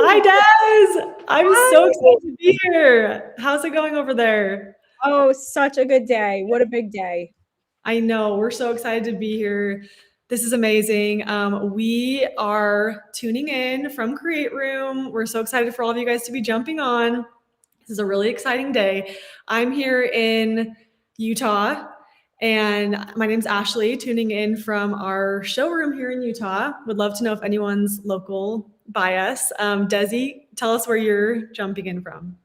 Hi, Des. I'm so Hi. excited to be here. How's it going over there? Oh, such a good day. What a big day. I know we're so excited to be here. This is amazing. We are tuning in from Create Room. We're so excited for all of you guys to be jumping on. This is a really exciting day. I'm here in Utah, and my name's Ashley, tuning in from our showroom here in Utah. Would love to know if anyone's local by us. Desi, tell us where you're jumping in from.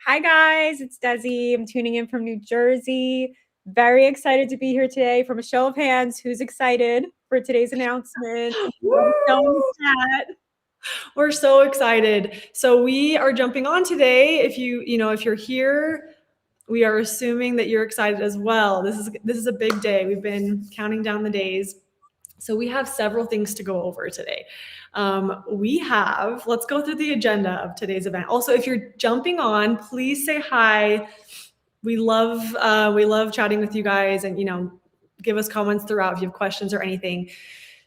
Hi, guys. It's Desi. I'm tuning in from New Jersey. Very excited to be here today. From a show of hands, who's excited for today's announcement? We're so excited. So we are jumping on today. If you're here, we are assuming that you're excited as well. This is a big day. We've been counting down the days. So we have several things to go over today. Let's go through the agenda of today's event. Also, if you're jumping on, please say hi. We love chatting with you guys, and give us comments throughout if you have questions or anything.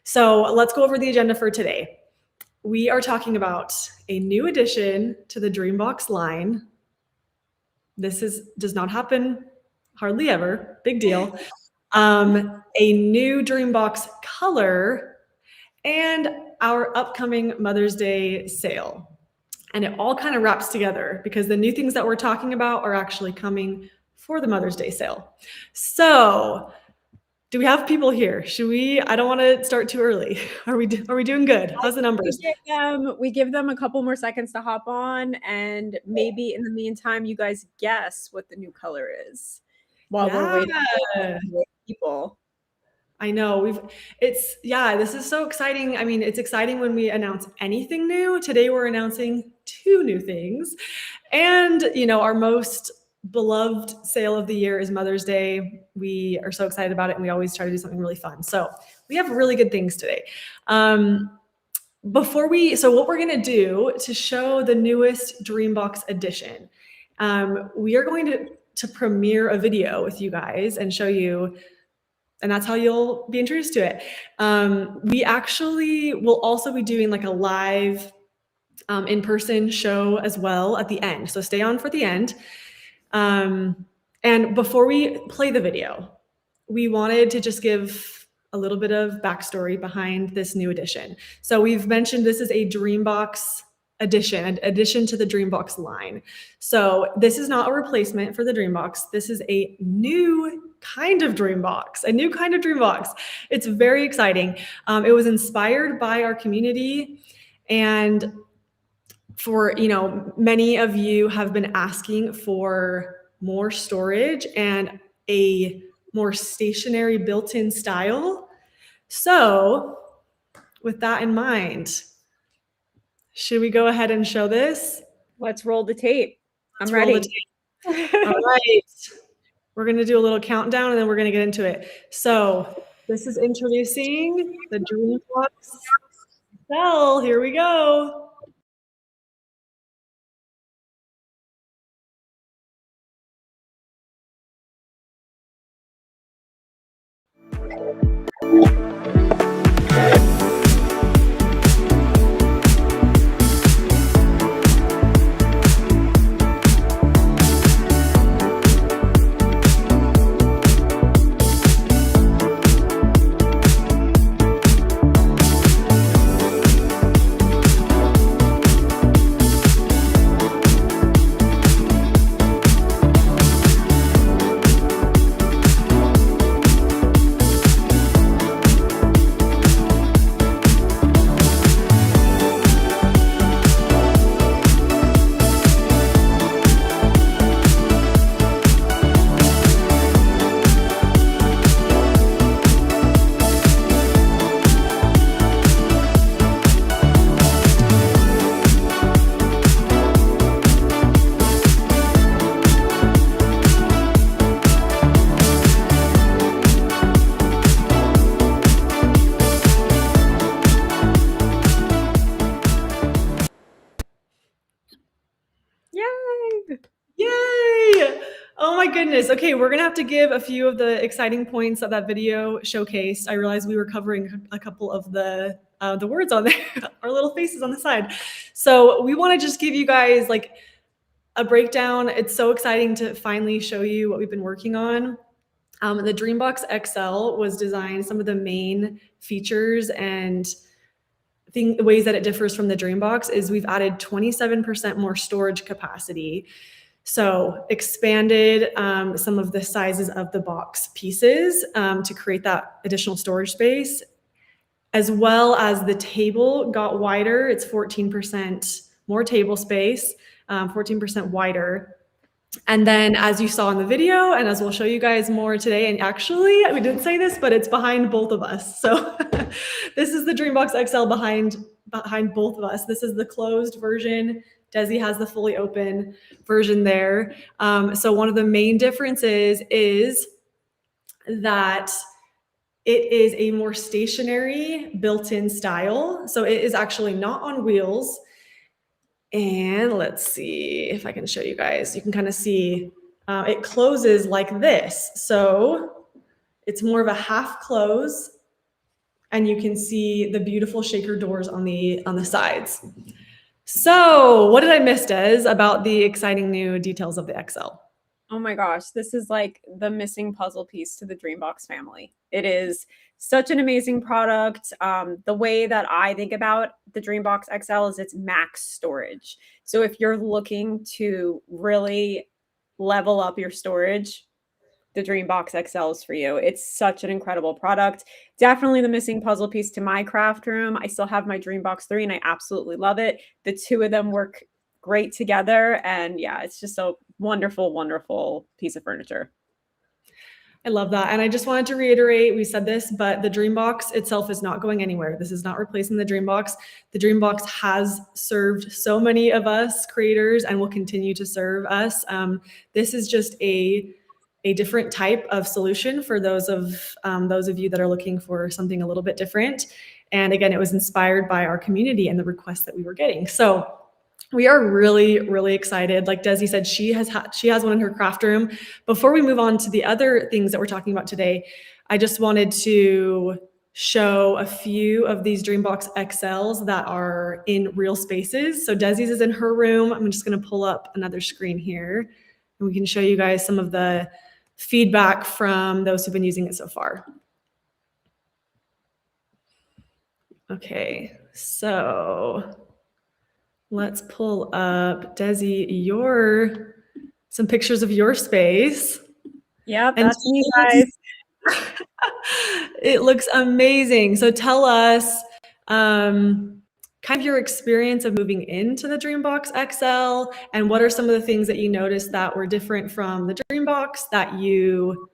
So let's go over the agenda for today. We are talking about a new addition to the DreamBox line. This does not happen hardly ever. Big deal. A new DreamBox color, and our upcoming Mother's Day sale. And it all kind of wraps together because the new things that we're talking about are actually coming for the Mother's Day sale. So, do we have people here? I don't want to start too early. Are we doing good? How's the numbers? We give them a couple more seconds to hop on, and maybe in the meantime, you guys guess what the new color is while we're waiting for people. I know this is so exciting. I mean, it's exciting when we announce anything new. Today we're announcing two new things. And, our most beloved sale of the year is Mother's Day. We are so excited about it, and we always try to do something really fun. So we have really good things today. What we're going to do to show the newest DreamBox edition, we are going to premiere a video with you guys and show you, and that's how you'll be introduced to it. We actually will also be doing like a live in-person show as well at the end. So stay on for the end. And before we play the video, we wanted to just give a little bit of backstory behind this new edition. So we've mentioned this is a DreamBox addition, an addition to the DreamBox line. So this is not a replacement for the DreamBox. This is a new kind of DreamBox. It's very exciting. It was inspired by our community, and for many of you have been asking for more storage and a more stationary built-in style. So with that in mind, should we go ahead and show this? Let's roll the tape. I'm ready. All right. We're going to do a little countdown, and then we're going to get into it. So this is introducing the DreamBox XL. Here we go. Yay! Oh my goodness. Okay, we're gonna have to give a few of the exciting points that video showcased. I realized we were covering a couple of the the words on there, our little faces on the side. So we want to just give you guys like a breakdown. It's so exciting to finally show you what we've been working on. The DreamBox XL was designed, some of the main features and the ways that it differs from the DreamBox is we've added 27% more storage capacity. So expanded some of the sizes of the box pieces to create that additional storage space, as well as the table got wider. It's 14% more table space, 14% wider. And then as you saw in the video, and as we'll show you guys more today, and actually we didn't say this, but it's behind both of us. So this is the DreamBox XL behind both of us. This is the closed version. Desi has the fully open version there. So one of the main differences is that it is a more stationary built-in style. So it is actually not on wheels. And let's see if I can show you guys. You can kind of see it closes like this. So it's more of a half close, and you can see the beautiful shaker doors on the sides. So what did I miss, Des, about the exciting new details of the XL? Oh my gosh, this is like the missing puzzle piece to the DreamBox family. It is such an amazing product. The way that I think about the DreamBox XL is it's max storage. So if you're looking to really level up your storage, the DreamBox XL is for you. It's such an incredible product. Definitely the missing puzzle piece to my craft room. I still have my DreamBox 3 and I absolutely love it. The two of them work great together. And yeah, it's just a wonderful, wonderful piece of furniture. I love that. And I just wanted to reiterate, we said this, but the DreamBox itself is not going anywhere. This is not replacing the DreamBox. The DreamBox has served so many of us creators and will continue to serve us. This is just a different type of solution for those of you that are looking for something a little bit different. And again, it was inspired by our community and the requests that we were getting. So we are really, really excited. Like Desi said, she has one in her craft room. Before we move on to the other things that we're talking about today, I just wanted to show a few of these DreamBox XLs that are in real spaces. So Desi's is in her room. I'm just going to pull up another screen here, and we can show you guys some of the feedback from those who've been using it so far. Okay, so let's pull up, Desi, some pictures of your space. Yeah, that's me, guys. It looks amazing. So tell us kind of your experience of moving into the DreamBox XL, and what are some of the things that you noticed that were different from the DreamBox that you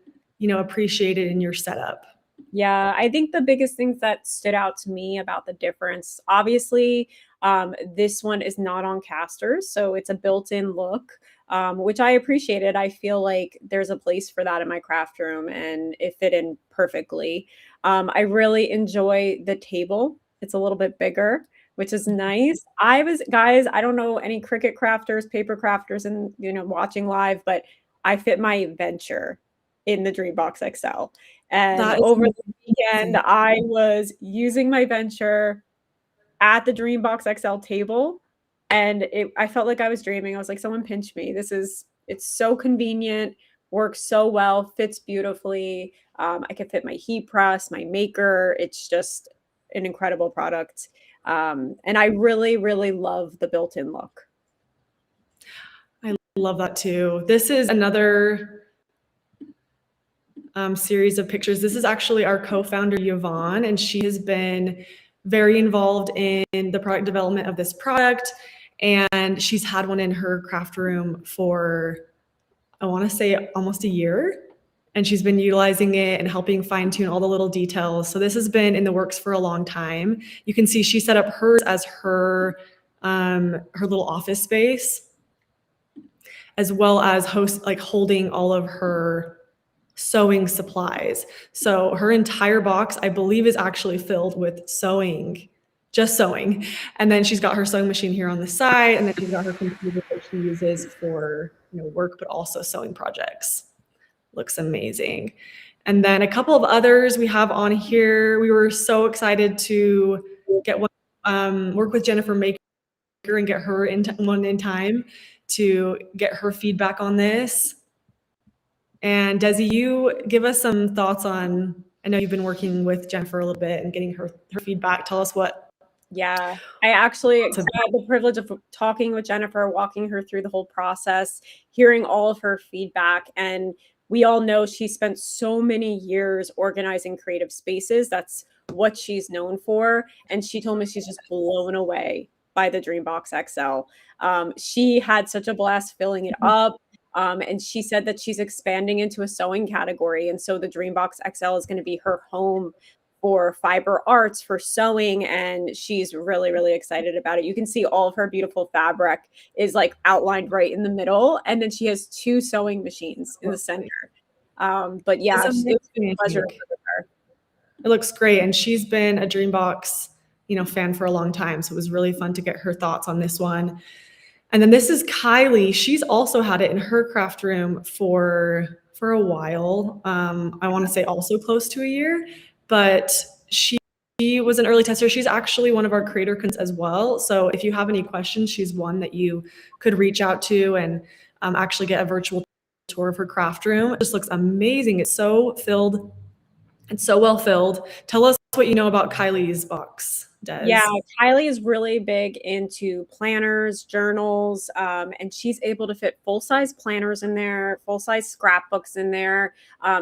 appreciated in your setup? Yeah, I think the biggest things that stood out to me about the difference, obviously, this one is not on casters, so it's a built-in look, which I appreciated. I feel like there's a place for that in my craft room, and it fit in perfectly. I really enjoy the table. It's a little bit bigger, which is nice. Guys, I don't know any Cricut crafters, paper crafters, and watching live, but I fit my venture in the DreamBox XL. And over the weekend, I was using my venture at the DreamBox XL table, and I felt like I was dreaming. I was like, someone pinch me. It's so convenient, works so well, fits beautifully. I can fit my heat press, my maker. It's just an incredible product. And I really, really love the built-in look. I love that too. This is another series of pictures. This is actually our co-founder, Yvonne, and she has been very involved in the product development of this product. And she's had one in her craft room for, I want to say, almost a year. And she's been utilizing it and helping fine tune all the little details. So this has been in the works for a long time. You can see she set up hers as her little office space, as well as holding all of her sewing supplies. So her entire box, I believe, is actually filled with just sewing. And then she's got her sewing machine here on the side, and then she's got her computer that she uses for work, but also sewing projects. Looks amazing. And then a couple of others we have on here. We were so excited to get one, work with Jennifer Maker and get her one in time to get her feedback on this. And Desi, you give us some thoughts on, I know you've been working with Jennifer a little bit and getting her feedback. Tell us what. Yeah, I actually had the privilege of talking with Jennifer, walking her through the whole process, hearing all of her feedback. And we all know she spent so many years organizing creative spaces. That's what she's known for. And she told me she's just blown away by the DreamBox XL. She had such a blast filling it up. And she said that she's expanding into a sewing category. And so the DreamBox XL is going to be her home for fiber arts, for sewing, and she's really, really excited about it. You can see all of her beautiful fabric is like outlined right in the middle, and then she has 2 sewing machines in the center. But yeah, it was a pleasure with her. It looks great, and she's been a DreamBox, fan for a long time, so it was really fun to get her thoughts on this one. And then this is Kylie. She's also had it in her craft room for a while. I want to say also close to a year. But she was an early tester. She's actually one of our creator cons as well. So if you have any questions, she's one that you could reach out to and actually get a virtual tour of her craft room. It just looks amazing. It's so filled. It's so well filled. Tell us what you know about Kylie's box, Des. Yeah, Kylie is really big into planners, journals, and she's able to fit full-size planners in there, full-size scrapbooks in there.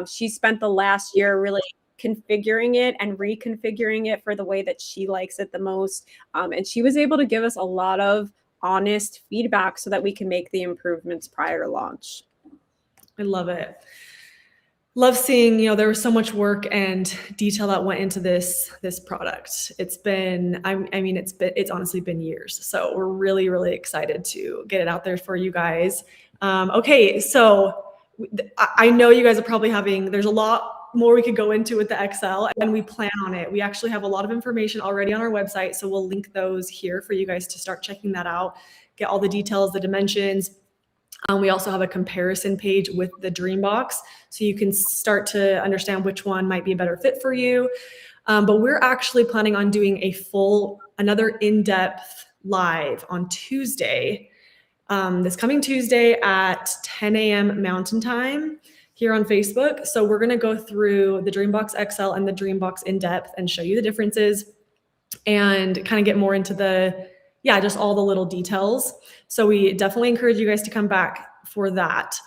She spent the last year really configuring it and reconfiguring it for the way that she likes it the most. And she was able to give us a lot of honest feedback so that we can make the improvements prior to launch. I love it. Love seeing, there was so much work and detail that went into this product. It's been, it's honestly been years. So we're really, really excited to get it out there for you guys. Okay, so I know you guys are probably there's a lot more we could go into with the XL, and we plan on it. We actually have a lot of information already on our website, so we'll link those here for you guys to start checking that out, get all the details, the dimensions. We also have a comparison page with the DreamBox, so you can start to understand which one might be a better fit for you. But we're actually planning on doing another in-depth live on Tuesday, this coming Tuesday at 10 a.m. Mountain Time here on Facebook. So we're going to go through the DreamBox XL and the DreamBox in depth and show you the differences and kind of get more into just all the little details. So we definitely encourage you guys to come back for that.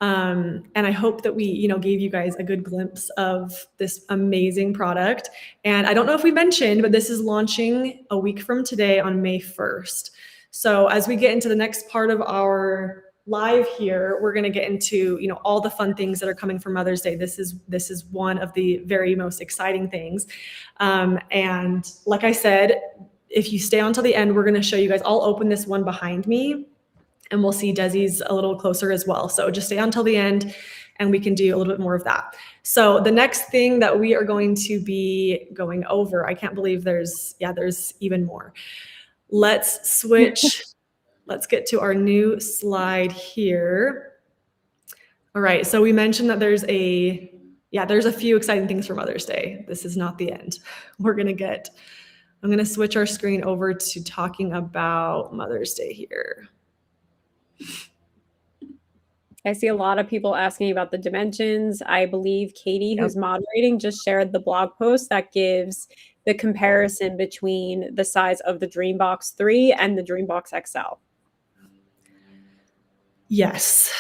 And I hope that we, gave you guys a good glimpse of this amazing product. And I don't know if we mentioned, but this is launching a week from today on May 1st. So as we get into the next part of our live here, we're going to get into, all the fun things that are coming for Mother's Day. This is one of the very most exciting things. And like I said, if you stay on till the end, we're going to show you guys. I'll open this one behind me and we'll see Desi's a little closer as well. So just stay on till the end and we can do a little bit more of that. So the next thing that we are going to be going over, I can't believe there's even more. Let's switch. Let's get to our new slide here. All right, so we mentioned that there's a few exciting things for Mother's Day. This is not the end. I'm gonna switch our screen over to talking about Mother's Day here. I see a lot of people asking about the dimensions. I believe Katie, who's moderating, just shared the blog post that gives the comparison between the size of the DreamBox 3 and the DreamBox XL. Yes.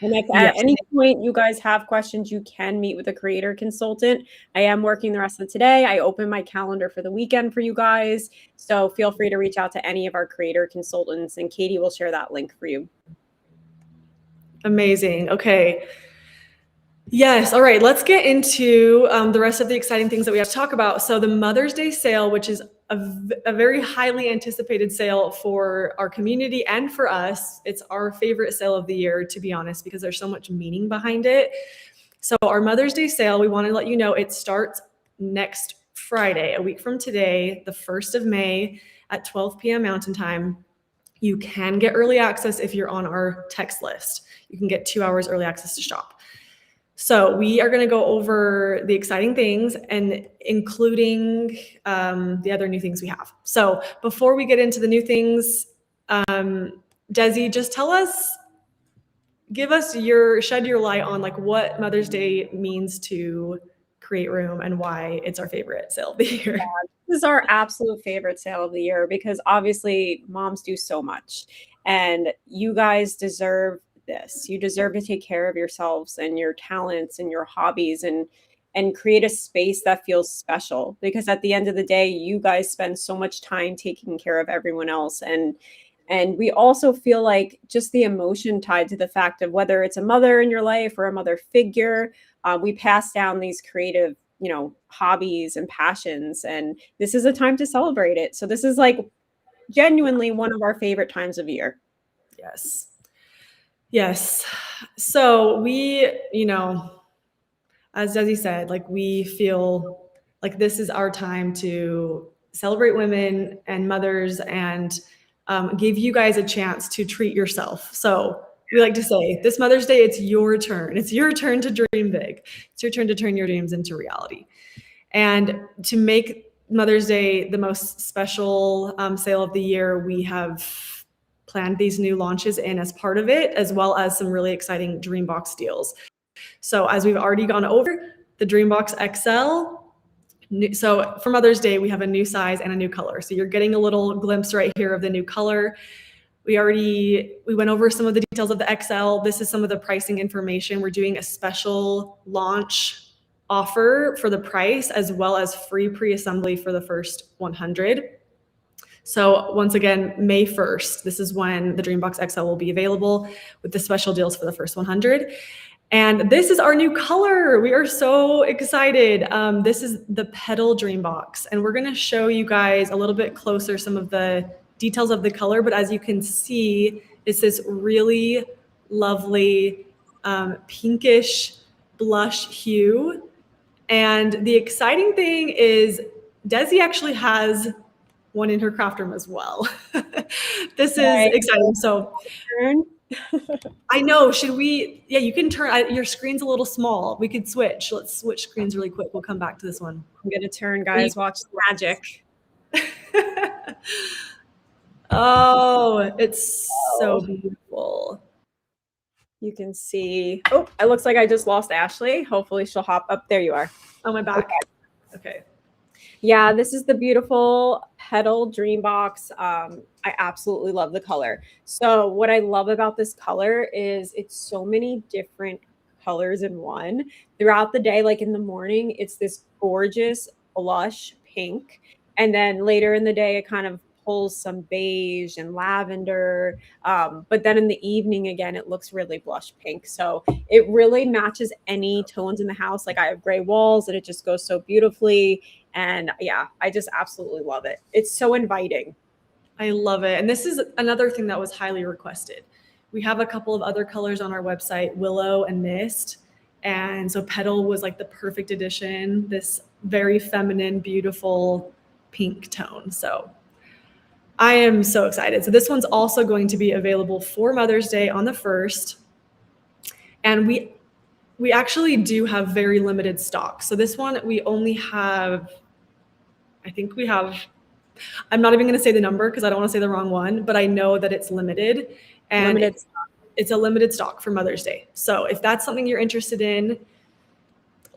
And if at any point you guys have questions, you can meet with a creator consultant. I am working the rest of today. I open my calendar for the weekend for you guys. So feel free to reach out to any of our creator consultants and Katie will share that link for you. Amazing. Okay. Yes. All right. Let's get into the rest of the exciting things that we have to talk about. So the Mother's Day sale, which is a very highly anticipated sale for our community and for us. It's our favorite sale of the year, to be honest, because there's so much meaning behind it. So our Mother's Day sale, we want to let you know it starts next Friday, a week from today, the 1st of May at 12 p.m. Mountain Time. You can get early access if you're on our text list. You can get 2 hours early access to shop. So we are going to go over the exciting things and including the other new things we have. So before we get into the new things, Desi, just tell us, shed your light on like what Mother's Day means to Create Room and why it's our favorite sale of the year. This is our absolute favorite sale of the year because obviously moms do so much and you guys deserve this. You deserve to take care of yourselves and your talents and your hobbies and create a space that feels special because at the end of the day you guys spend so much time taking care of everyone else and we also feel like just the emotion tied to the fact of whether it's a mother in your life or a mother figure, we pass down these creative, hobbies and passions. And this is a time to celebrate it. So this is like genuinely one of our favorite times of year. Yes. Yes. So we, as Desi said, like we feel like this is our time to celebrate women and mothers and give you guys a chance to treat yourself. So we like to say this Mother's Day, it's your turn. It's your turn to dream big. It's your turn to turn your dreams into reality. And to make Mother's Day the most special sale of the year, we have planned these new launches in as part of it, as well as some really exciting DreamBox deals. So as we've already gone over, the DreamBox XL, so for Mother's Day, we have a new size and a new color. So you're getting a little glimpse right here of the new color. We went over some of the details of the XL. This is some of the pricing information. We're doing a special launch offer for the price, as well as free pre-assembly for the first 100. So once again, May 1st, this is when the DreamBox XL will be available with the special deals for the first 100. And this is our new color. We are so excited. This is the Petal Dreambox, and we're gonna show you guys a little bit closer some of the details of the color, but as you can see, it's this really lovely pinkish blush hue. And the exciting thing is Desi actually has one in her craft room as well. This is exciting. So I know, yeah, you can turn, your screen's a little small. We could switch. Let's switch screens really quick. We'll come back to this one. I'm gonna turn, guys, watch the magic. Oh, it's so beautiful. You can see, oh, it looks like I just lost Ashley. Hopefully she'll hop up. There you are. Oh, my back. Okay. Yeah, this is the beautiful Petal Dreambox. I absolutely love the color. So what I love about this color is it's so many different colors in one. Throughout the day, like in the morning, it's this gorgeous blush pink. And then later in the day, it kind of pulls some beige and lavender. But then in the evening, again, it looks really blush pink. So it really matches any tones in the house. Like I have gray walls and it just goes so beautifully. And yeah, I just absolutely love it. It's so inviting. I love it. And this is another thing that was highly requested. We have a couple of other colors on our website, Willow and Mist. And so Petal was like the perfect addition, this very feminine, beautiful pink tone. So I am so excited. So this one's also going to be available for Mother's Day on the 1st. And we actually do have very limited stock. So this one, we only have, I'm not even going to say the number because I don't want to say the wrong one, but I know that it's limited. And it's a limited stock for Mother's Day. So if that's something you're interested in,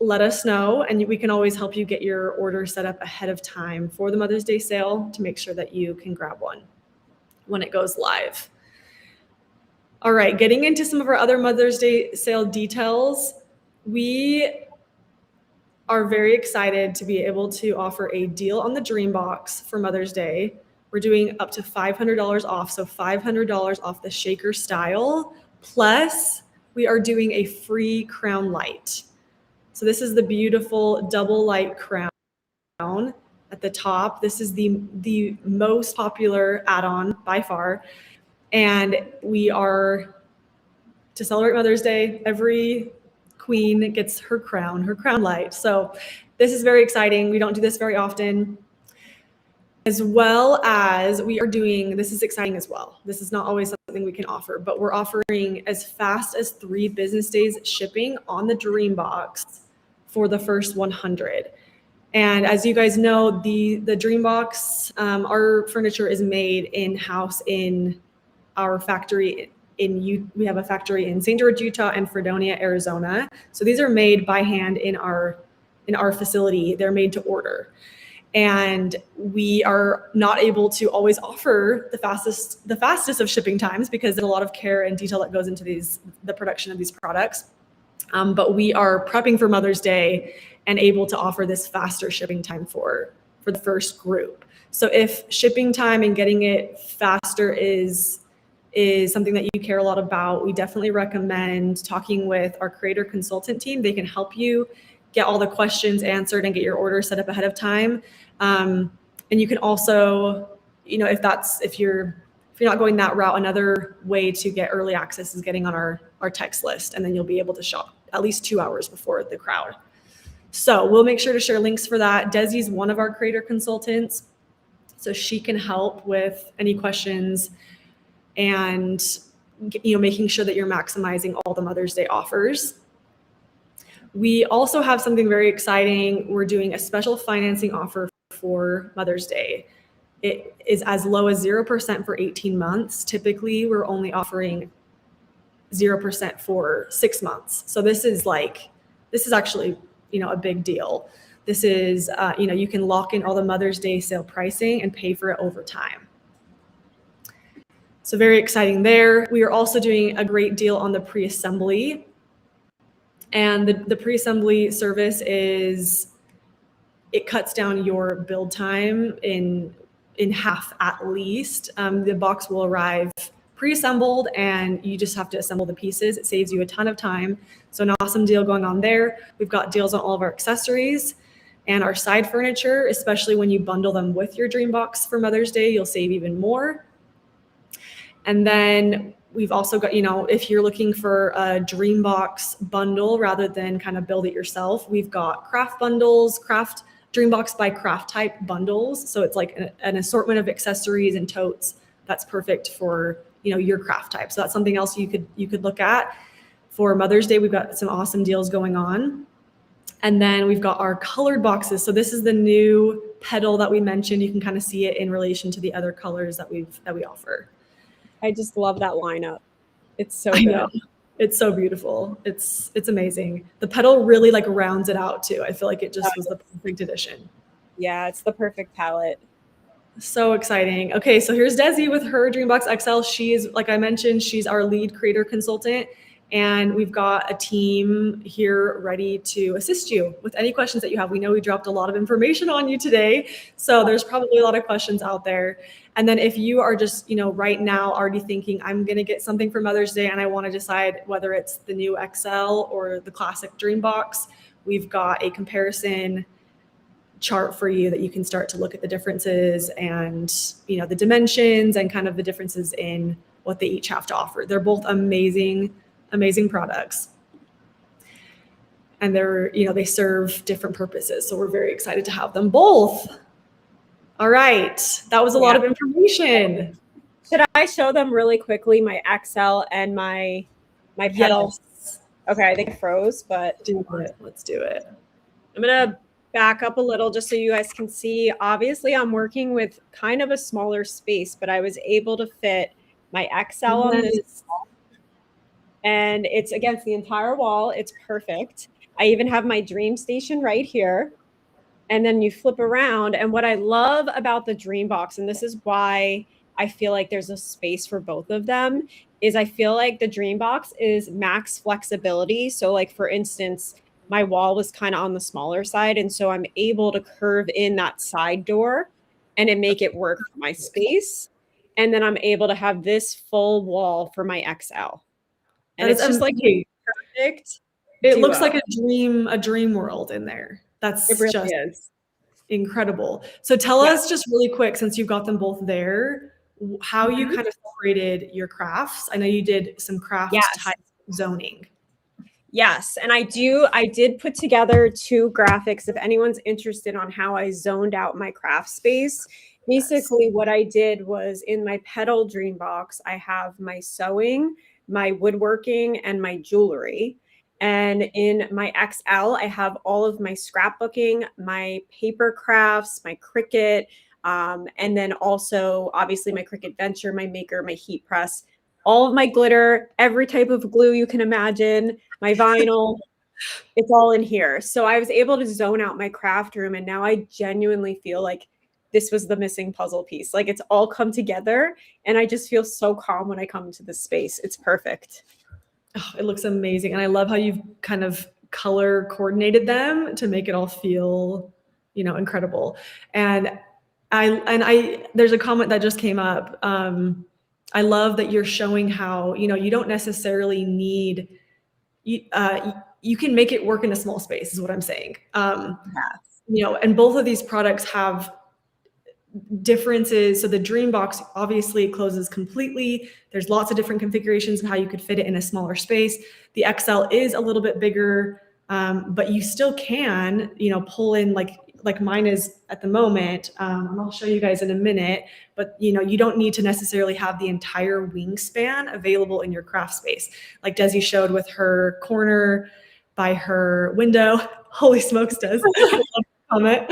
let us know, and we can always help you get your order set up ahead of time for the Mother's Day sale to make sure that you can grab one when it goes live. All right, getting into some of our other Mother's Day sale details, we are very excited to be able to offer a deal on the DreamBox for Mother's Day. We're doing up to $500 off, so $500 off the shaker style, plus we are doing a free crown light. So this is the beautiful double light crown at the top. This is the most popular add-on by far. And we are, to celebrate Mother's Day, every queen gets her crown light. So this is very exciting. We don't do this very often. As well as we are doing, this is exciting as well. This is not always something we can offer, but we're offering as fast as 3 business days shipping on the DreamBox for the first 100. And as you guys know, the DreamBox, our furniture is made in-house in our factory we have a factory in St. George, Utah and Fredonia, Arizona. So these are made by hand in our facility. They're made to order. And we are not able to always offer the fastest of shipping times because there's a lot of care and detail that goes into the production of these products. But we are prepping for Mother's Day and able to offer this faster shipping time for the first group. So if shipping time and getting it faster is something that you care a lot about, we definitely recommend talking with our creator consultant team. They can help you get all the questions answered and get your order set up ahead of time. And you can also, if you're not going that route, another way to get early access is getting on our text list, and then you'll be able to shop at least 2 hours before the crowd. So we'll make sure to share links for that. Desi's one of our creator consultants, so she can help with any questions and making sure that you're maximizing all the Mother's Day offers. We also have something very exciting. We're doing a special financing offer for Mother's Day. It is as low as 0% for 18 months. Typically, we're only offering 0% for 6 months. So this is actually, a big deal. This is, you can lock in all the Mother's Day sale pricing and pay for it over time. So very exciting there. We are also doing a great deal on the pre-assembly. And the pre-assembly service it cuts down your build time in half at least. The box will arrive pre-assembled and you just have to assemble the pieces. It saves you a ton of time. So an awesome deal going on there. We've got deals on all of our accessories and our side furniture, especially when you bundle them with your DreamBox for Mother's Day, you'll save even more. And then we've also got, if you're looking for a DreamBox bundle rather than kind of build it yourself, we've got craft bundles, DreamBox by craft type bundles. So it's like an assortment of accessories and totes that's perfect for, your craft type. So that's something else you could look at. For Mother's Day, we've got some awesome deals going on. And then we've got our colored boxes. So this is the new petal that we mentioned. You can kind of see it in relation to the other colors that we offer. I just love that lineup. It's so I good. know. It's so beautiful. It's amazing. The petal really rounds it out too. I feel like it just was the perfect addition. Yeah, it's the perfect palette. So exciting. Okay, so here's Desi with her DreamBox XL. She's, like I mentioned, she's our lead creator consultant. And we've got a team here ready to assist you with any questions that you have. We know we dropped a lot of information on you today, so there's probably a lot of questions out there. And then if you are just, right now already thinking, I'm going to get something for Mother's Day and I want to decide whether it's the new XL or the classic DreamBox, we've got a comparison chart for you that you can start to look at the differences and, the dimensions and kind of the differences in what they each have to offer. They're both amazing products. And they serve different purposes. So we're very excited to have them both. All right. That was a lot of information. Should I show them really quickly my XL and my petal? Yes. Okay, I think it froze, but let's do it. I'm going to back up a little just so you guys can see. Obviously, I'm working with kind of a smaller space, but I was able to fit my XL on this. And it's against the entire wall. It's perfect. I even have my Dream Station right here. And then you flip around. And what I love about the DreamBox, and this is why I feel like there's a space for both of them, is I feel like the DreamBox is max flexibility. So like, for instance, my wall was kind of on the smaller side. And so I'm able to curve in that side door and it make it work for my space. And then I'm able to have this full wall for my XL. And it's just like perfect. It looks like a dream world in there. It really is incredible. So tell us just really quick, since you've got them both there, how you kind of separated your crafts. I know you did some craft type zoning. Yes. And I did put together 2 graphics if anyone's interested on how I zoned out my craft space. Basically, what I did was in my pedal dream box, I have my sewing, my woodworking, and my jewelry. And in my XL, I have all of my scrapbooking, my paper crafts, my Cricut, and then also obviously my Cricut Venture, my maker, my heat press, all of my glitter, every type of glue you can imagine, my vinyl. It's all in here. So I was able to zone out my craft room, and now I genuinely feel like this was the missing puzzle piece. Like it's all come together, and I just feel so calm when I come into this space. It's perfect. Oh, it looks amazing. And I love how you've kind of color coordinated them to make it all feel, incredible. And there's a comment that just came up. I love that you're showing how, you don't necessarily need, you can make it work in a small space is what I'm saying. And both of these products have differences. So the DreamBox obviously closes completely. There's lots of different configurations of how you could fit it in a smaller space. The XL is a little bit bigger, but you still can, pull in like mine is at the moment. And I'll show you guys in a minute, but you don't need to necessarily have the entire wingspan available in your craft space. Like Desi showed with her corner by her window. Holy smokes, Des. Comment.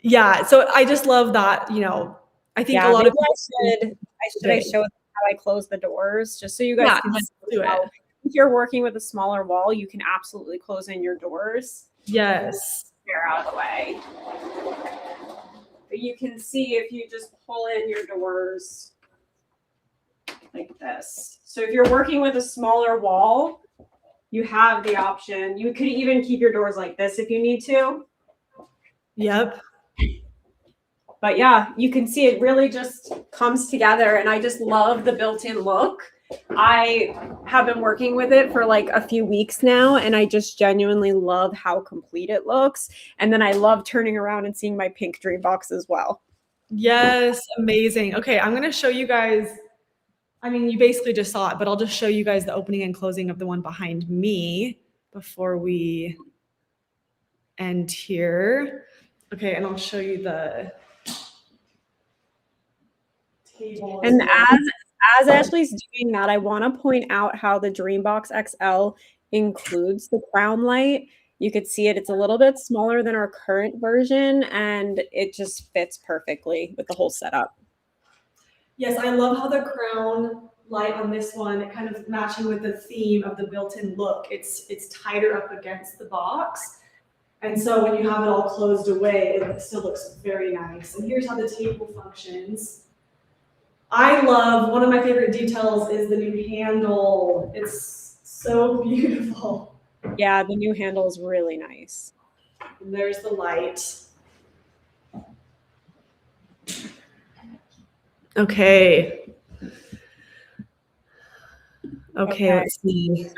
Yeah, so I just love that, I think a lot of people I show how I close the doors just so you guys can see how, if you're working with a smaller wall, you can absolutely close in your doors. Yes. They're out of the way. But you can see if you just pull in your doors like this. So if you're working with a smaller wall, you have the option. You could even keep your doors like this if you need to. Yep. But yeah, you can see it really just comes together, and I just love the built-in look. I have been working with it for like a few weeks now, and I just genuinely love how complete it looks. And then I love turning around and seeing my pink dream box as well. Yes, amazing. Okay, I'm going to show you guys. I mean, you basically just saw it, but I'll just show you guys the opening and closing of the one behind me before we end here. Okay, and I'll show you the table. And as Ashley's doing that, I want to point out how the DreamBox XL includes the crown light. You could see it. It's a little bit smaller than our current version, and it just fits perfectly with the whole setup. Yes, I love how the crown light on this one, it kind of matching with the theme of the built-in look. It's tighter up against the box. And so when you have it all closed away, it still looks very nice. And here's how the table functions. I love, one of my favorite details is the new handle. It's so beautiful. Yeah, the new handle is really nice. And there's the light. Okay. Okay, let's see. So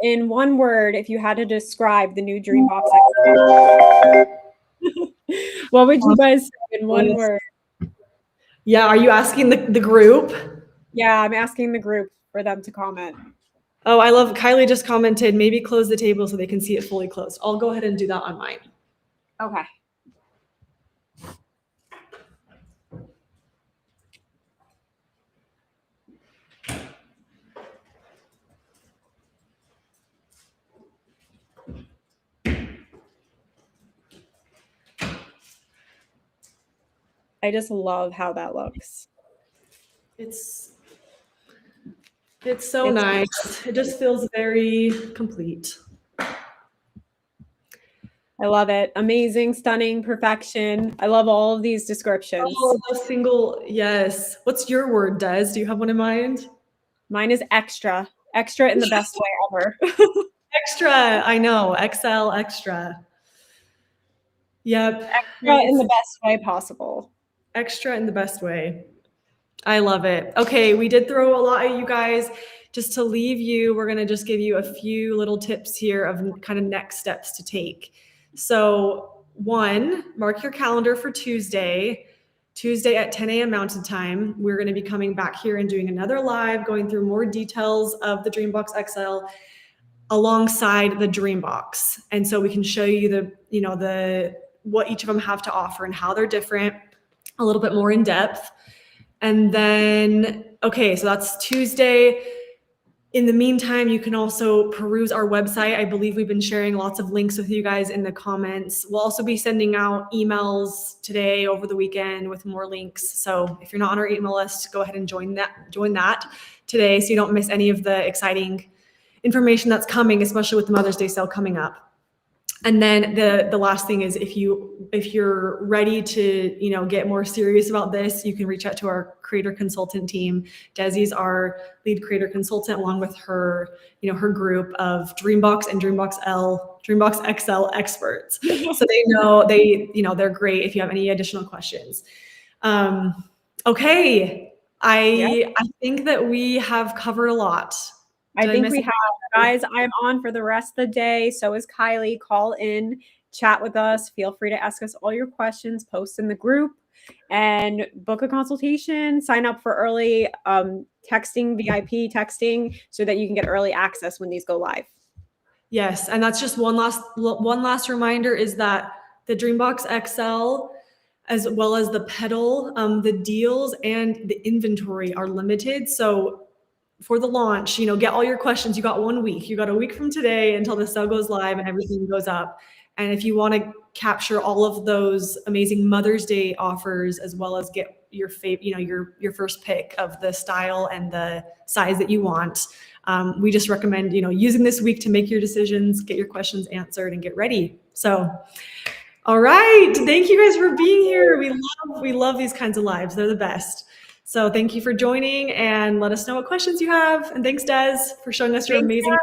in one word, if you had to describe the new DreamBox XL, what would you guys say in one word? Yeah, are you asking the group? Yeah, I'm asking the group for them to comment. Oh, I love, Kylie just commented, maybe close the table so they can see it fully closed. I'll go ahead and do that on mine. Okay. I just love how that looks. It's so nice. It just feels very complete. I love it. Amazing, stunning, perfection. I love all of these descriptions. Oh, yes. What's your word, Des? Do you have one in mind? Mine is extra. Extra in the best way ever. Extra. I know. XL extra. Yep. Extra in the best way possible. Extra in the best way. I love it. Okay, we did throw a lot at you guys. Just to leave you, we're going to just give you a few little tips here of kind of next steps to take. So 1, mark your calendar for Tuesday at 10 a.m. Mountain Time. We're going to be coming back here and doing another live, going through more details of the DreamBox XL alongside the DreamBox. And so we can show you what each of them have to offer and how they're different. a little bit more in depth. And then, okay, so that's Tuesday. In the meantime, you can also peruse our website. I believe we've been sharing lots of links with you guys in the comments. We'll also be sending out emails today over the weekend with more links. So if you're not on our email list, go ahead and join that today so you don't miss any of the exciting information that's coming, especially with the Mother's Day sale coming up. And then the last thing is if you're ready to get more serious about this, you can reach out to our creator consultant team. Desi's our lead creator consultant, along with her her group of DreamBox and DreamBox XL experts. So they're great if you have any additional questions. Okay, I think that we have covered a lot. I think we have, guys. I'm on for the rest of the day. So is Kylie. Call in, chat with us. Feel free to ask us all your questions, post in the group, and book a consultation. Sign up for early texting, VIP texting, so that you can get early access when these go live. Yes, and that's just one last reminder is that the DreamBox XL, as well as the pedal, the deals and the inventory are limited. So for the launch, get all your questions. You got 1 week. You got a week from today until the sale goes live and everything goes up. And if you want to capture all of those amazing Mother's Day offers, as well as get your your first pick of the style and the size that you want, we just recommend using this week to make your decisions, get your questions answered, and get ready. So, all right, thank you guys for being here. We love these kinds of lives. They're the best. So thank you for joining, and let us know what questions you have. And thanks, Des, for showing us your amazing